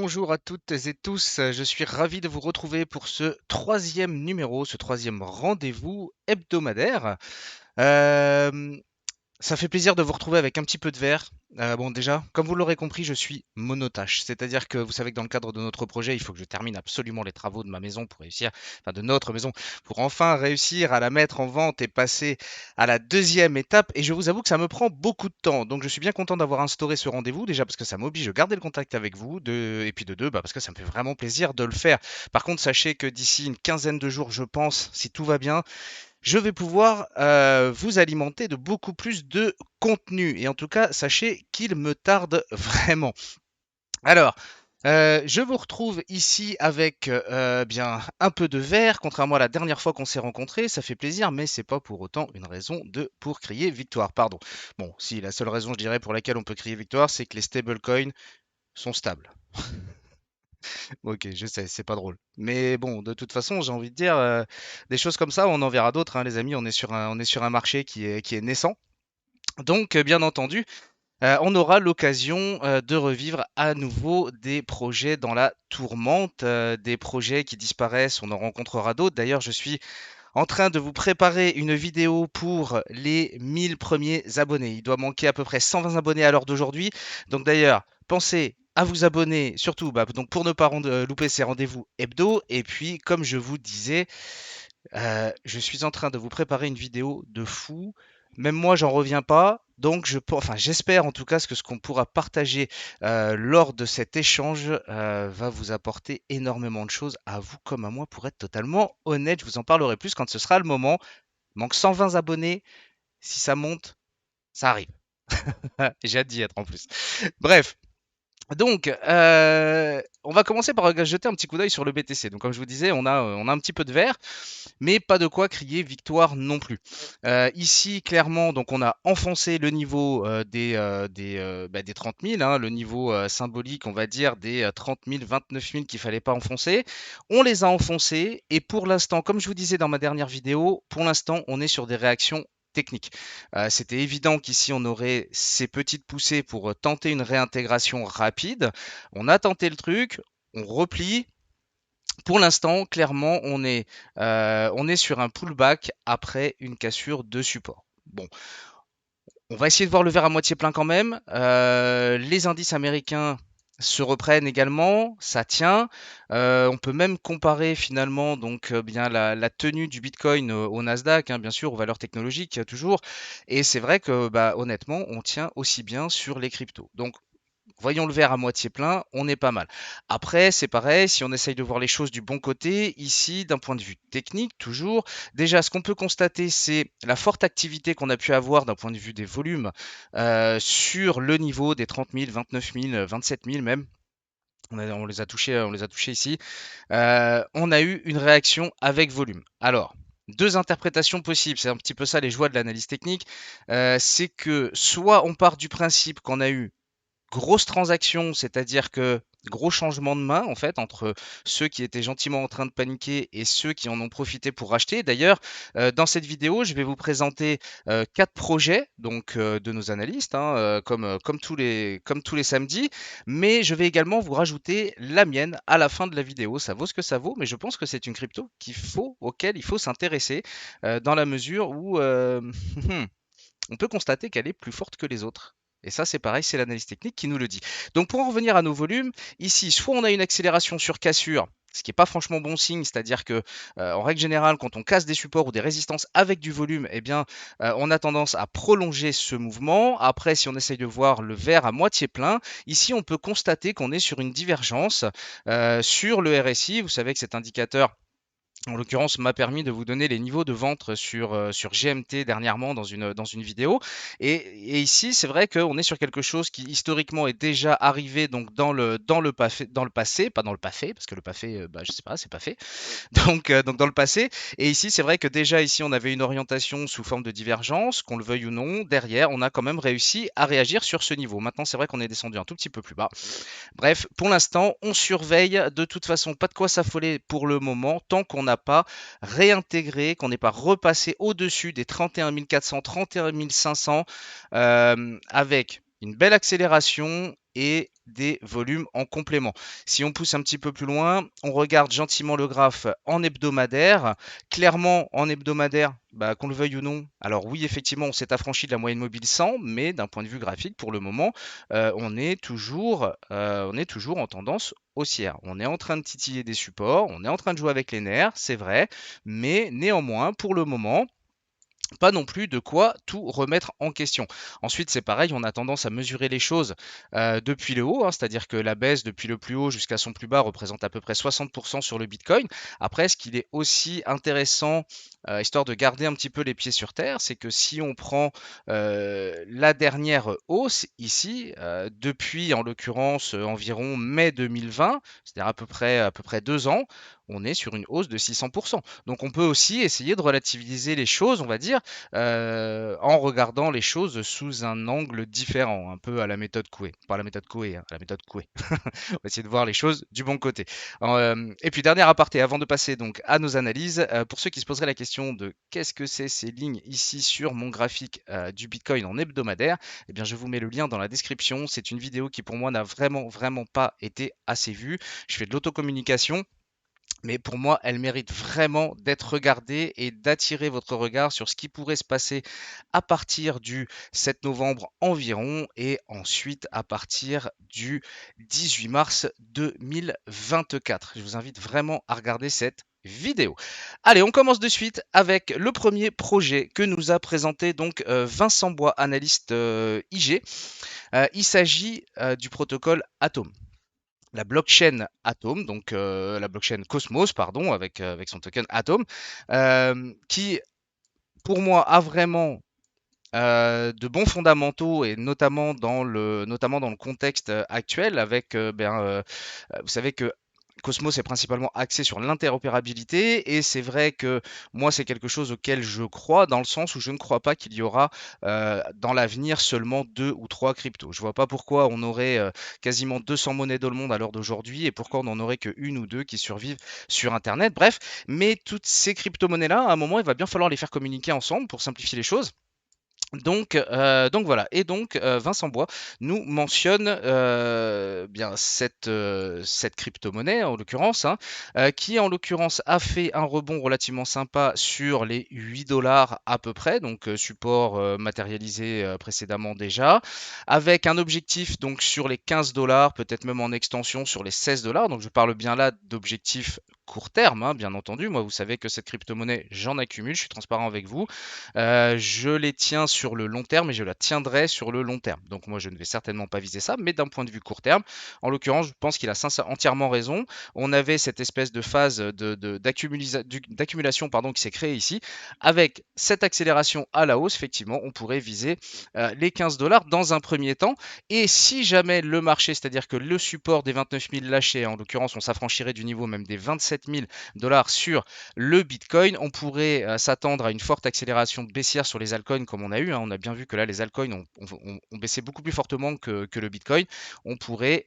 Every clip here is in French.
Bonjour à toutes et tous, je suis ravi de vous retrouver pour ce troisième numéro, ce troisième rendez-vous hebdomadaire. Euh, Ça fait plaisir de vous retrouver avec un petit peu de verre. Bon, déjà, comme vous l'aurez compris, je suis monotache. C'est-à-dire que vous savez que dans le cadre de notre projet, il faut que je termine absolument les travaux de ma maison pour réussir, enfin de notre maison, pour enfin réussir à la mettre en vente et passer à la deuxième étape. Et je vous avoue que ça me prend beaucoup de temps. Donc je suis bien content d'avoir instauré ce rendez-vous, déjà parce que ça m'oblige à garder le contact avec vous, et puis de deux, parce que ça me fait vraiment plaisir de le faire. Par contre, sachez que d'ici une quinzaine de jours, je pense, si tout va bien, je vais pouvoir vous alimenter de beaucoup plus de contenu. Et en tout cas, sachez qu'il me tarde vraiment. Alors, je vous retrouve ici avec bien un peu de verre, contrairement à la dernière fois qu'on s'est rencontrés. Ça fait plaisir, mais c'est pas pour autant une raison pour crier victoire. Pardon. Bon, si la seule raison, je dirais, pour laquelle on peut crier victoire, c'est que les stablecoins sont stables. Ok, je sais, c'est pas drôle. Mais bon, de toute façon, j'ai envie de dire, des choses comme ça, on en verra d'autres, hein, les amis. On est sur un marché qui est naissant. Donc, bien entendu, on aura l'occasion de revivre à nouveau des projets dans la tourmente, des projets qui disparaissent, on en rencontrera d'autres. D'ailleurs, je suis en train de vous préparer une vidéo pour les 1000 premiers abonnés. Il doit manquer à peu près 120 abonnés à l'heure d'aujourd'hui. Donc d'ailleurs, pensez à vous abonner, surtout donc pour ne pas louper ces rendez-vous hebdo. Et puis, comme je vous disais, je suis en train de vous préparer une vidéo de fou. Même moi, j'en reviens pas. Donc, enfin, j'espère en tout cas que ce qu'on pourra partager lors de cet échange va vous apporter énormément de choses à vous comme à moi. Pour être totalement honnête, je vous en parlerai plus quand ce sera le moment. Il manque 120 abonnés. Si ça monte, ça arrive. J'ai hâte d'y être en plus. Bref, donc, on va commencer par jeter un petit coup d'œil sur le BTC. Donc, comme je vous disais, on a un petit peu de vert, mais pas de quoi crier victoire non plus. Ici, clairement, donc on a enfoncé le niveau des 30 000, hein, le niveau symbolique, on va dire, des 30 000, 29 000 qu'il fallait pas enfoncer. On les a enfoncés, et pour l'instant, comme je vous disais dans ma dernière vidéo, pour l'instant, on est sur des réactions techniques. C'était évident qu'ici on aurait ces petites poussées pour tenter une réintégration rapide. On a tenté le truc, on replie. Pour l'instant, clairement, on est sur un pullback après une cassure de support. Bon, on va essayer de voir le verre à moitié plein quand même. Les indices américains se reprennent également, ça tient. On peut même comparer finalement donc bien la tenue du Bitcoin au Nasdaq, hein, bien sûr, aux valeurs technologiques toujours. Et c'est vrai que bah, honnêtement, on tient aussi bien sur les cryptos. Donc voyons le verre à moitié plein, on est pas mal. Après, c'est pareil, si on essaye de voir les choses du bon côté, ici, d'un point de vue technique, toujours, déjà, ce qu'on peut constater, c'est la forte activité qu'on a pu avoir d'un point de vue des volumes sur le niveau des 30 000, 29 000, 27 000 même. On les a touchés ici. On a eu une réaction avec volume. Alors, deux interprétations possibles, c'est un petit peu ça les joies de l'analyse technique. C'est que soit on part du principe qu'on a eu grosse transaction, c'est-à-dire que gros changement de main en fait entre ceux qui étaient gentiment en train de paniquer et ceux qui en ont profité pour racheter. D'ailleurs, dans cette vidéo, je vais vous présenter quatre projets donc de nos analystes, hein, comme tous les samedis, mais je vais également vous rajouter la mienne à la fin de la vidéo. Ça vaut ce que ça vaut, mais je pense que c'est une crypto auquel il faut s'intéresser dans la mesure où on peut constater qu'elle est plus forte que les autres. Et ça, c'est pareil, c'est l'analyse technique qui nous le dit. Donc pour en revenir à nos volumes, ici, soit on a une accélération sur cassure, ce qui n'est pas franchement bon signe, c'est-à-dire que en règle générale, quand on casse des supports ou des résistances avec du volume, eh bien, on a tendance à prolonger ce mouvement. Après, si on essaye de voir le verre à moitié plein, ici, on peut constater qu'on est sur une divergence sur le RSI. Vous savez que cet indicateur en l'occurrence, m'a permis de vous donner les niveaux de vente sur GMT dernièrement dans une vidéo. Et ici, c'est vrai qu'on est sur quelque chose qui historiquement est déjà arrivé donc dans le passé, pas dans le passé, parce que le passé, bah, je sais pas, c'est pas fait. Donc dans le passé. Et ici, c'est vrai que déjà ici, on avait une orientation sous forme de divergence, qu'on le veuille ou non. Derrière, on a quand même réussi à réagir sur ce niveau. Maintenant, c'est vrai qu'on est descendu un tout petit peu plus bas. Bref, pour l'instant, on surveille. De toute façon, pas de quoi s'affoler pour le moment, tant qu'on n'a pas réintégré, qu'on n'est pas repassé au-dessus des 31 400, 31 500, avec une belle accélération et des volumes en complément. Si on pousse un petit peu plus loin, on regarde gentiment le graphe en hebdomadaire. Clairement, en hebdomadaire, qu'on le veuille ou non, alors oui, effectivement, on s'est affranchi de la moyenne mobile 100, mais d'un point de vue graphique, pour le moment, on est toujours en tendance haussière. On est en train de titiller des supports, on est en train de jouer avec les nerfs, c'est vrai, mais néanmoins, pour le moment, pas non plus de quoi tout remettre en question. Ensuite, c'est pareil, on a tendance à mesurer les choses depuis le haut, hein, c'est-à-dire que la baisse depuis le plus haut jusqu'à son plus bas représente à peu près 60% sur le Bitcoin. Après, ce qu'il est aussi intéressant, histoire de garder un petit peu les pieds sur terre, c'est que si on prend la dernière hausse ici, depuis en l'occurrence environ mai 2020, c'est-à-dire à peu près 2 ans, on est sur une hausse de 600%. Donc on peut aussi essayer de relativiser les choses, on va dire, en regardant les choses sous un angle différent, un peu à la méthode Coué. Pas la méthode Coué, hein, à la méthode Coué. On va essayer de voir les choses du bon côté. Et puis dernier aparté, avant de passer donc à nos analyses, pour ceux qui se poseraient la question de qu'est-ce que c'est ces lignes ici sur mon graphique du Bitcoin en hebdomadaire, eh bien je vous mets le lien dans la description. C'est une vidéo qui pour moi n'a vraiment pas été assez vue. Je fais de l'autocommunication. Mais pour moi, elle mérite vraiment d'être regardée et d'attirer votre regard sur ce qui pourrait se passer à partir du 7 novembre environ et ensuite à partir du 18 mars 2024. Je vous invite vraiment à regarder cette vidéo. Allez, on commence de suite avec le premier projet que nous a présenté donc Vincent Bois, analyste IG. Il s'agit du protocole Atom, la blockchain Atom, donc la blockchain Cosmos, pardon, avec son token Atom, qui pour moi a vraiment de bons fondamentaux et notamment dans le contexte actuel avec, vous savez que Cosmos est principalement axé sur l'interopérabilité et c'est vrai que moi c'est quelque chose auquel je crois dans le sens où je ne crois pas qu'il y aura dans l'avenir seulement deux ou trois cryptos. Je vois pas pourquoi on aurait quasiment 200 monnaies dans le monde à l'heure d'aujourd'hui et pourquoi on n'en aurait qu'une ou deux qui survivent sur Internet. Bref, mais toutes ces crypto-monnaies-là, à un moment, il va bien falloir les faire communiquer ensemble pour simplifier les choses. Donc voilà. Et donc Vincent Bois nous mentionne bien cette crypto-monnaie en l'occurrence, hein, qui en l'occurrence a fait un rebond relativement sympa sur les 8 dollars à peu près, donc support matérialisé précédemment déjà, avec un objectif donc sur les 15 dollars, peut-être même en extension sur les 16 dollars. Donc je parle bien là d'objectifs court terme, hein, bien entendu. Moi, vous savez que cette crypto-monnaie, j'en accumule, je suis transparent avec vous. Je les tiens sur le long terme et je la tiendrai sur le long terme. Donc moi, je ne vais certainement pas viser ça, mais d'un point de vue court terme, en l'occurrence, je pense qu'il a entièrement raison. On avait cette espèce de phase d'accumulation qui s'est créée ici. Avec cette accélération à la hausse, effectivement, on pourrait viser les 15 dollars dans un premier temps. Et si jamais le marché, c'est-à-dire que le support des 29 000 lâchés, en l'occurrence, on s'affranchirait du niveau même des 27 000 dollars sur le Bitcoin, on pourrait s'attendre à une forte accélération baissière sur les altcoins comme on a eu, hein. On a bien vu que là, les altcoins ont baissé beaucoup plus fortement que le Bitcoin. On pourrait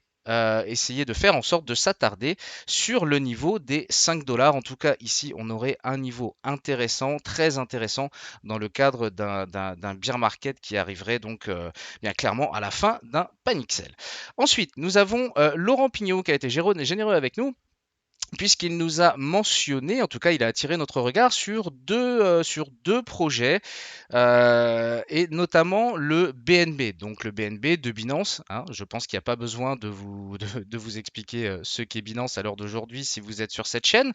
essayer de faire en sorte de s'attarder sur le niveau des 5 dollars. En tout cas, ici, on aurait un niveau intéressant, très intéressant, dans le cadre d'un bear market qui arriverait donc bien clairement à la fin d'un panic sell. Ensuite, nous avons Laurent Pignot qui a été généreux avec nous, puisqu'il nous a mentionné, en tout cas il a attiré notre regard sur deux projets, et notamment le BNB, donc le BNB de Binance, hein. Je pense qu'il n'y a pas besoin de vous expliquer ce qu'est Binance à l'heure d'aujourd'hui si vous êtes sur cette chaîne.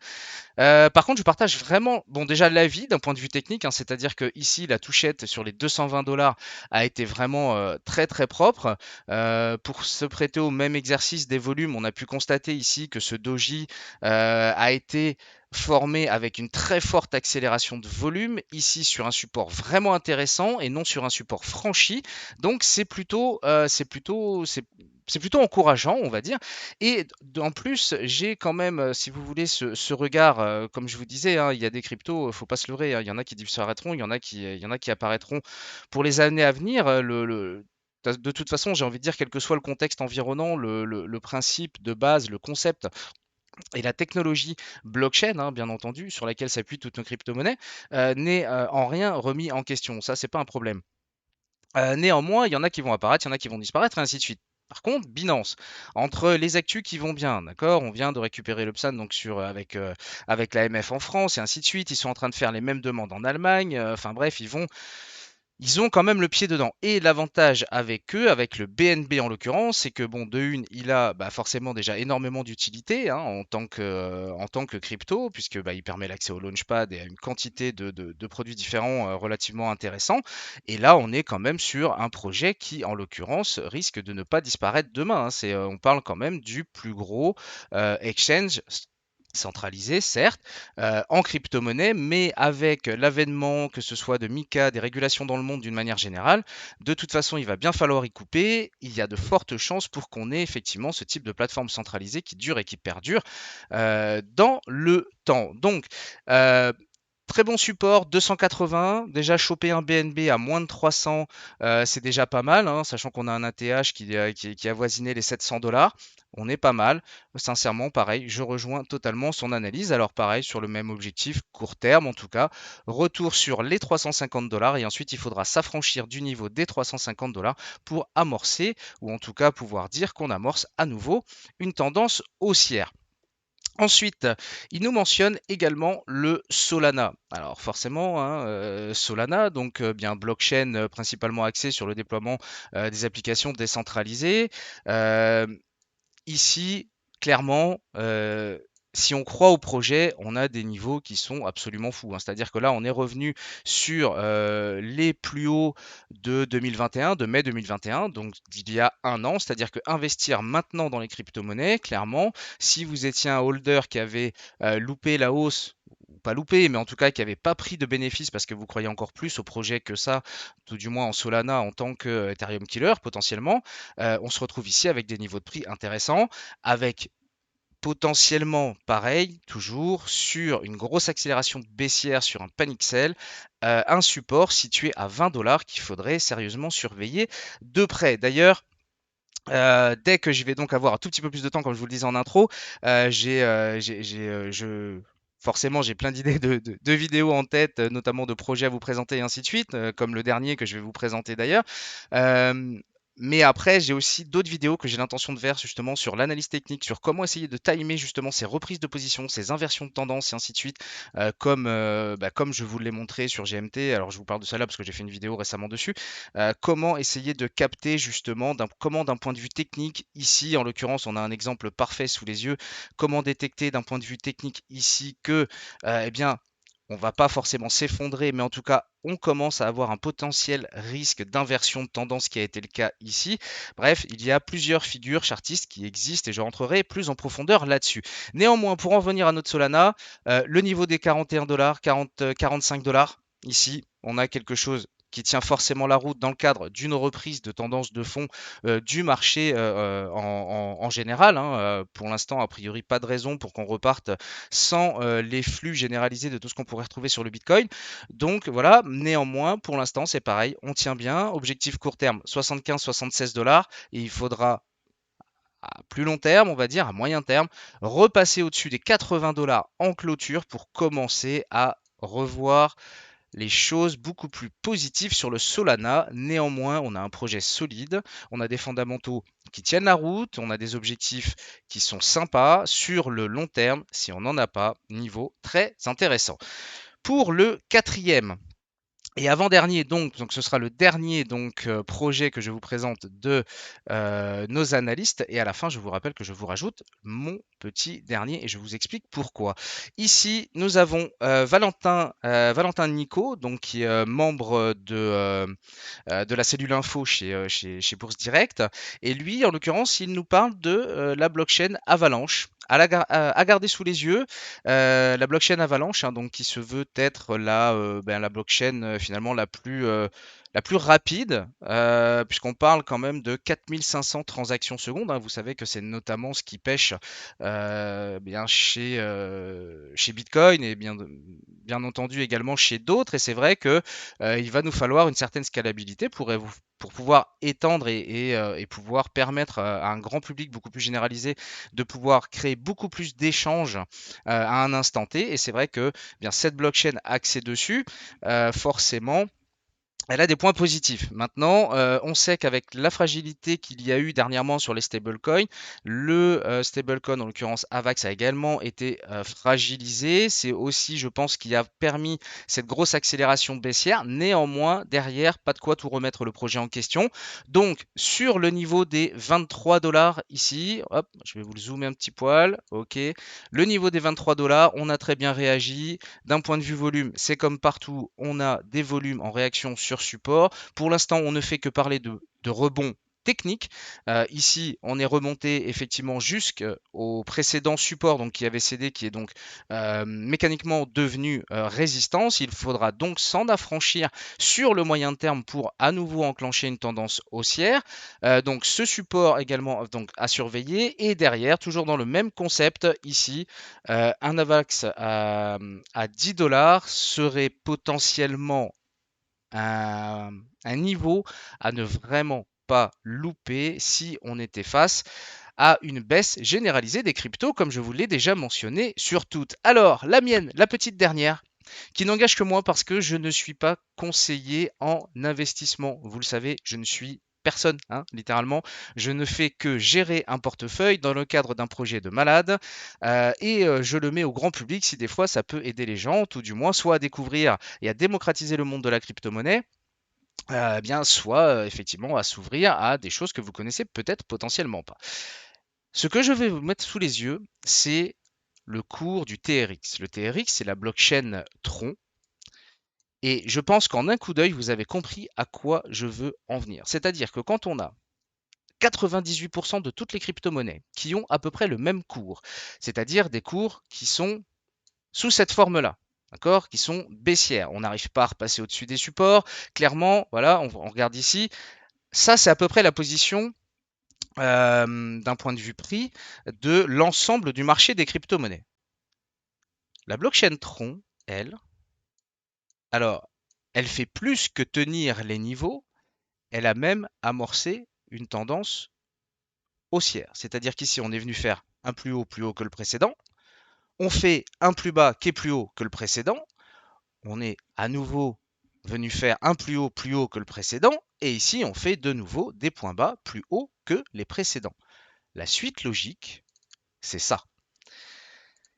Par contre, je partage vraiment, bon, déjà l'avis d'un point de vue technique, hein, c'est-à-dire que ici, la touchette sur les 220 dollars a été vraiment très propre. Pour se prêter au même exercice des volumes, on a pu constater ici que ce doji a été formé avec une très forte accélération de volume, ici sur un support vraiment intéressant et non sur un support franchi. Donc c'est plutôt encourageant, on va dire. Et en plus, j'ai quand même, si vous voulez, ce regard, comme je vous disais, hein, il y a des cryptos, faut pas se leurrer, hein, il y en a qui disparaîtront, il y en a qui apparaîtront pour les années à venir. De toute façon, j'ai envie de dire, quel que soit le contexte environnant, le principe de base, le concept et la technologie blockchain, hein, bien entendu, sur laquelle s'appuient toutes nos crypto-monnaies, n'est en rien remis en question. Ça, c'est pas un problème. Néanmoins, il y en a qui vont apparaître, il y en a qui vont disparaître, et ainsi de suite. Par contre, Binance, entre les actus qui vont bien, d'accord, on vient de récupérer le PSAN donc avec l'AMF en France et ainsi de suite. Ils sont en train de faire les mêmes demandes en Allemagne. Enfin bref, ils ont quand même le pied dedans. Et l'avantage avec eux, avec le BNB en l'occurrence, c'est que bon, de une, il a forcément déjà énormément d'utilité hein, en tant que crypto, puisque il permet l'accès au Launchpad et à une quantité de produits différents relativement intéressants. Et là, on est quand même sur un projet qui, en l'occurrence, risque de ne pas disparaître demain, hein. On parle quand même du plus gros exchange centralisé, certes, en crypto-monnaie, mais avec l'avènement, que ce soit de MiCA, des régulations dans le monde d'une manière générale, de toute façon, il va bien falloir y couper. Il y a de fortes chances pour qu'on ait effectivement ce type de plateforme centralisée qui dure et qui perdure dans le temps. Donc, euh, très bon support, 280. Déjà choper un BNB à moins de 300, c'est déjà pas mal, hein, sachant qu'on a un ATH qui avoisinait les 700 dollars. On est pas mal. Sincèrement, pareil, je rejoins totalement son analyse. Alors pareil, sur le même objectif, court terme en tout cas, retour sur les 350 dollars et ensuite il faudra s'affranchir du niveau des 350 dollars pour amorcer, ou en tout cas pouvoir dire qu'on amorce à nouveau une tendance haussière. Ensuite, il nous mentionne également le Solana. Alors forcément, hein, Solana, donc bien blockchain principalement axé sur le déploiement des applications décentralisées. Euh, Ici, clairement, si on croit au projet, on a des niveaux qui sont absolument fous, hein. C'est-à-dire que là, on est revenu sur les plus hauts de 2021, de mai 2021, donc d'il y a un an. C'est-à-dire que investir maintenant dans les crypto-monnaies, clairement, si vous étiez un holder qui avait loupé la hausse, ou pas loupé, mais en tout cas qui n'avait pas pris de bénéfices parce que vous croyez encore plus au projet que ça, tout du moins en Solana en tant que Ethereum killer potentiellement, on se retrouve ici avec des niveaux de prix intéressants, avec potentiellement pareil, toujours sur une grosse accélération baissière sur un panic sell, un support situé à 20 dollars qu'il faudrait sérieusement surveiller de près. D'ailleurs, dès que je vais donc avoir un tout petit peu plus de temps, comme je vous le disais en intro, forcément, j'ai plein d'idées de vidéos en tête, notamment de projets à vous présenter et ainsi de suite, comme le dernier que je vais vous présenter d'ailleurs. Euh, mais après, j'ai aussi d'autres vidéos que j'ai l'intention de faire justement sur l'analyse technique, sur comment essayer de timer justement ces reprises de position, ces inversions de tendance et ainsi de suite, comme je vous l'ai montré sur GMT. Alors, je vous parle de ça là parce que j'ai fait une vidéo récemment dessus. Comment essayer de capter justement comment d'un point de vue technique, ici en l'occurrence on a un exemple parfait sous les yeux, comment détecter d'un point de vue technique ici que eh bien on va pas forcément s'effondrer, mais en tout cas, on commence à avoir un potentiel risque d'inversion de tendance qui a été le cas ici. Bref, il y a plusieurs figures chartistes qui existent et je rentrerai plus en profondeur là-dessus. Néanmoins, pour en venir à notre Solana, le niveau des 41 dollars, 45 dollars, ici, on a quelque chose qui tient forcément la route dans le cadre d'une reprise de tendance de fond du marché en général, hein. Pour l'instant, a priori, pas de raison pour qu'on reparte sans les flux généralisés de tout ce qu'on pourrait retrouver sur le Bitcoin. Donc voilà, néanmoins, pour l'instant, c'est pareil, on tient bien. Objectif court terme, 75-76 dollars. Et il faudra à plus long terme, on va dire, à moyen terme, repasser au-dessus des 80 dollars en clôture pour commencer à revoir les choses beaucoup plus positives sur le Solana. Néanmoins, on a un projet solide, on a des fondamentaux qui tiennent la route, on a des objectifs qui sont sympas sur le long terme. Si on n'en a pas, niveau très intéressant. Pour le quatrième et avant-dernier, donc ce sera le dernier projet que je vous présente de nos analystes. Et à la fin, je vous rappelle que je vous rajoute mon petit dernier et je vous explique pourquoi. Ici, nous avons Valentin Nico, donc qui est membre de la cellule info chez Bourse Direct. Et lui, en l'occurrence, il nous parle de la blockchain Avalanche. À garder sous les yeux, la blockchain Avalanche, hein, donc qui se veut être la blockchain finalement la plus rapide, puisqu'on parle quand même de 4500 transactions secondes, hein. Vous savez que c'est notamment ce qui pêche bien chez Bitcoin et bien entendu également chez d'autres. Et c'est vrai que il va nous falloir une certaine scalabilité pour pouvoir étendre et pouvoir permettre à un grand public beaucoup plus généralisé de pouvoir créer beaucoup plus d'échanges à un instant T. Et c'est vrai que bien cette blockchain axée dessus, forcément, Elle a des points positifs. Maintenant, on sait qu'avec la fragilité qu'il y a eu dernièrement sur les stablecoins, le stablecoin, en l'occurrence AVAX, a également été fragilisé. C'est aussi, je pense, qui a permis cette grosse accélération baissière. Néanmoins, derrière, pas de quoi tout remettre le projet en question. Donc, sur le niveau des 23 dollars ici, hop, je vais vous le zoomer un petit poil. OK. Le niveau des 23 dollars, on a très bien réagi. D'un point de vue volume, c'est comme partout, on a des volumes en réaction sur support. Pour l'instant, on ne fait que parler de rebond technique. Ici, on est remonté effectivement jusqu'au précédent support donc, qui avait cédé, qui est donc mécaniquement devenu résistance. Il faudra donc s'en affranchir sur le moyen terme pour à nouveau enclencher une tendance haussière. Donc ce support également donc, à surveiller. Et derrière, toujours dans le même concept, ici, un AVAX à 10 dollars serait potentiellement un niveau à ne vraiment pas louper si on était face à une baisse généralisée des cryptos, comme je vous l'ai déjà mentionné sur toutes. Alors, la mienne, la petite dernière, qui n'engage que moi parce que je ne suis pas conseiller en investissement. Vous le savez, je ne suis personne, hein, littéralement. Je ne fais que gérer un portefeuille dans le cadre d'un projet de malade et je le mets au grand public si des fois ça peut aider les gens, tout du moins, soit à découvrir et à démocratiser le monde de la crypto-monnaie, bien, soit effectivement à s'ouvrir à des choses que vous connaissez peut-être potentiellement pas. Ce que je vais vous mettre sous les yeux, c'est le cours du TRX. Le TRX, c'est la blockchain Tron. Et je pense qu'en un coup d'œil, vous avez compris à quoi je veux en venir. C'est-à-dire que quand on a 98% de toutes les crypto-monnaies qui ont à peu près le même cours, c'est-à-dire des cours qui sont sous cette forme-là, d'accord, qui sont baissières. On n'arrive pas à repasser au-dessus des supports. Clairement, voilà, on regarde ici. Ça, c'est à peu près la position d'un point de vue prix de l'ensemble du marché des crypto-monnaies. La blockchain Tron, elle, alors, elle fait plus que tenir les niveaux, elle a même amorcé une tendance haussière. C'est-à-dire qu'ici, on est venu faire un plus haut que le précédent. On fait un plus bas qui est plus haut que le précédent. On est à nouveau venu faire un plus haut que le précédent. Et ici, on fait de nouveau des points bas plus hauts que les précédents. La suite logique, c'est ça.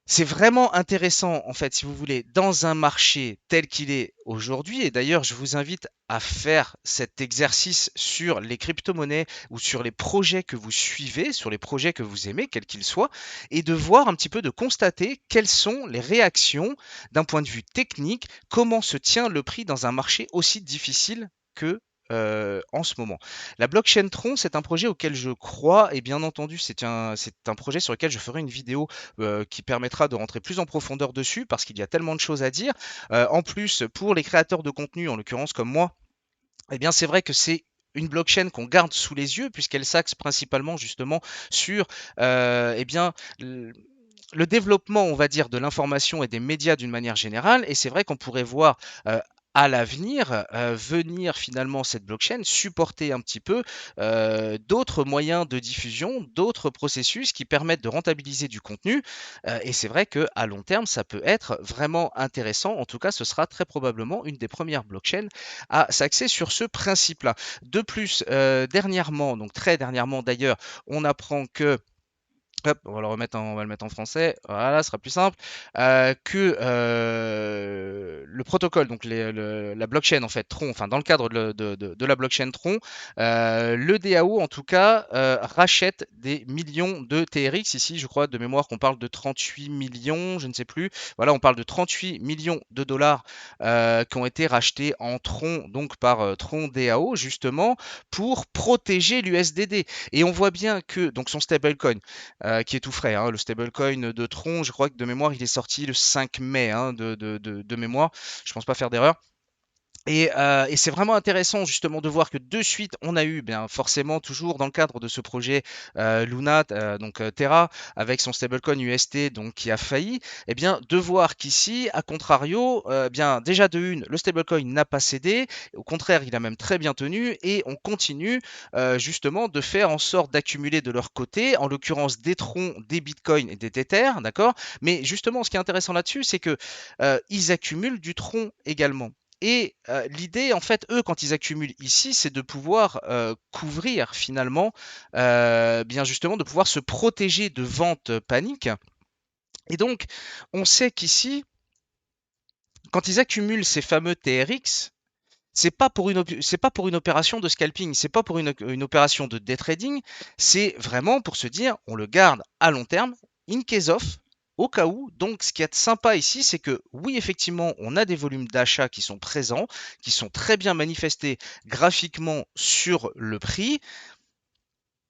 C'est vraiment intéressant, en fait, si vous voulez, dans un marché tel qu'il est aujourd'hui. Et d'ailleurs, je vous invite à faire cet exercice sur les crypto-monnaies ou sur les projets que vous suivez, sur les projets que vous aimez, quels qu'ils soient, et de voir un petit peu, de constater quelles sont les réactions d'un point de vue technique, comment se tient le prix dans un marché aussi difficile que en ce moment. La blockchain Tron, c'est un projet auquel je crois et bien entendu, c'est un projet sur lequel je ferai une vidéo qui permettra de rentrer plus en profondeur dessus parce qu'il y a tellement de choses à dire. En plus, pour les créateurs de contenu, en l'occurrence comme moi, eh bien c'est vrai que c'est une blockchain qu'on garde sous les yeux puisqu'elle s'axe principalement justement sur eh bien, le développement, on va dire, de l'information et des médias d'une manière générale. Et c'est vrai qu'on pourrait voir à l'avenir venir finalement cette blockchain supporter un petit peu d'autres moyens de diffusion, d'autres processus qui permettent de rentabiliser du contenu. Et c'est vrai qu'à long terme, ça peut être vraiment intéressant. En tout cas, ce sera très probablement une des premières blockchains à s'axer sur ce principe-là. De plus, dernièrement, donc très dernièrement d'ailleurs, on apprend que hop, on va le mettre en français, voilà, ce sera plus simple. Que le protocole, donc la blockchain en fait Tron, enfin dans le cadre de la blockchain Tron, le DAO en tout cas rachète des millions de TRX. Ici, je crois de mémoire qu'on parle de 38 millions, je ne sais plus. Voilà, on parle de 38 millions de dollars qui ont été rachetés en Tron, donc par Tron DAO, justement pour protéger l'USDD. Et on voit bien que donc son stablecoin qui est tout frais, hein. Le stablecoin de Tron, je crois que de mémoire, il est sorti le 5 mai hein, de mémoire. Je pense pas faire d'erreur. Et c'est vraiment intéressant justement de voir que de suite on a eu bien forcément toujours dans le cadre de ce projet Luna donc Terra avec son stablecoin UST donc qui a failli et bien de voir qu'ici à contrario bien déjà de une le stablecoin n'a pas cédé, au contraire il a même très bien tenu et on continue justement de faire en sorte d'accumuler de leur côté en l'occurrence des troncs, des bitcoins et des Tether, d'accord, mais justement ce qui est intéressant là-dessus c'est que ils accumulent du tronc également. Et l'idée, en fait, eux, quand ils accumulent ici, c'est de pouvoir couvrir finalement, bien justement, de pouvoir se protéger de ventes paniques. Et donc, on sait qu'ici, quand ils accumulent ces fameux TRX, c'est pas pour une opération de scalping, c'est pas pour une opération de day trading, c'est vraiment pour se dire, on le garde à long terme, in case of, au cas où. Donc, ce qui est sympa ici, c'est que oui, effectivement, on a des volumes d'achat qui sont présents, qui sont très bien manifestés graphiquement sur le prix,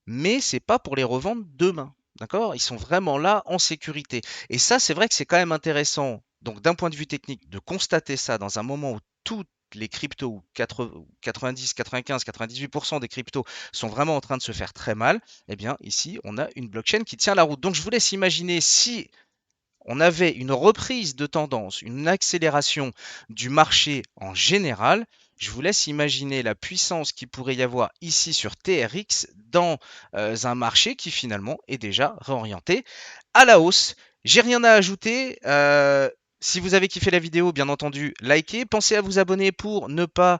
mais c'est pas pour les revendre demain. D'accord? Ils sont vraiment là en sécurité. Et ça, c'est vrai que c'est quand même intéressant. Donc, d'un point de vue technique, de constater ça dans un moment où toutes les cryptos, ou 90, 95, 98% des cryptos sont vraiment en train de se faire très mal, eh bien, ici, on a une blockchain qui tient la route. Donc, je vous laisse imaginer si on avait une reprise de tendance, une accélération du marché en général. Je vous laisse imaginer la puissance qu'il pourrait y avoir ici sur TRX dans un marché qui finalement est déjà réorienté à la hausse. J'ai rien à ajouter. Si vous avez kiffé la vidéo, bien entendu, likez. Pensez à vous abonner pour ne pas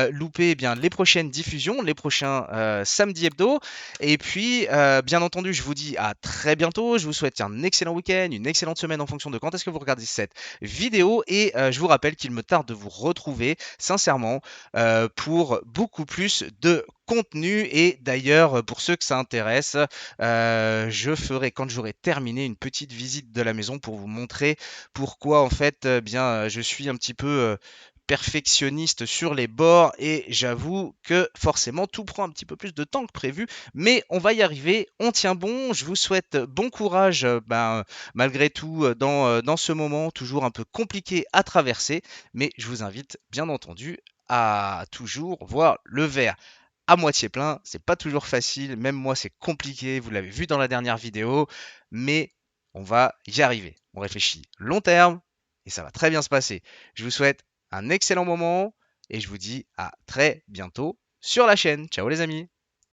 louper bien les prochaines diffusions, les prochains samedi hebdo. Et puis, bien entendu, je vous dis à très bientôt. Je vous souhaite un excellent week-end, une excellente semaine en fonction de quand est-ce que vous regardez cette vidéo. Et je vous rappelle qu'il me tarde de vous retrouver, sincèrement, pour beaucoup plus de contenu. Et d'ailleurs, pour ceux que ça intéresse, je ferai, quand j'aurai terminé, une petite visite de la maison pour vous montrer pourquoi, en fait, je suis un petit peu perfectionniste sur les bords et j'avoue que forcément tout prend un petit peu plus de temps que prévu, mais on va y arriver, on tient bon. Je vous souhaite bon courage malgré tout dans ce moment toujours un peu compliqué à traverser, mais je vous invite bien entendu à toujours voir le verre à moitié plein. C'est pas toujours facile, même moi c'est compliqué, vous l'avez vu dans la dernière vidéo, mais on va y arriver. On réfléchit long terme et ça va très bien se passer. Je vous souhaite un excellent moment et je vous dis à très bientôt sur la chaîne. Ciao les amis!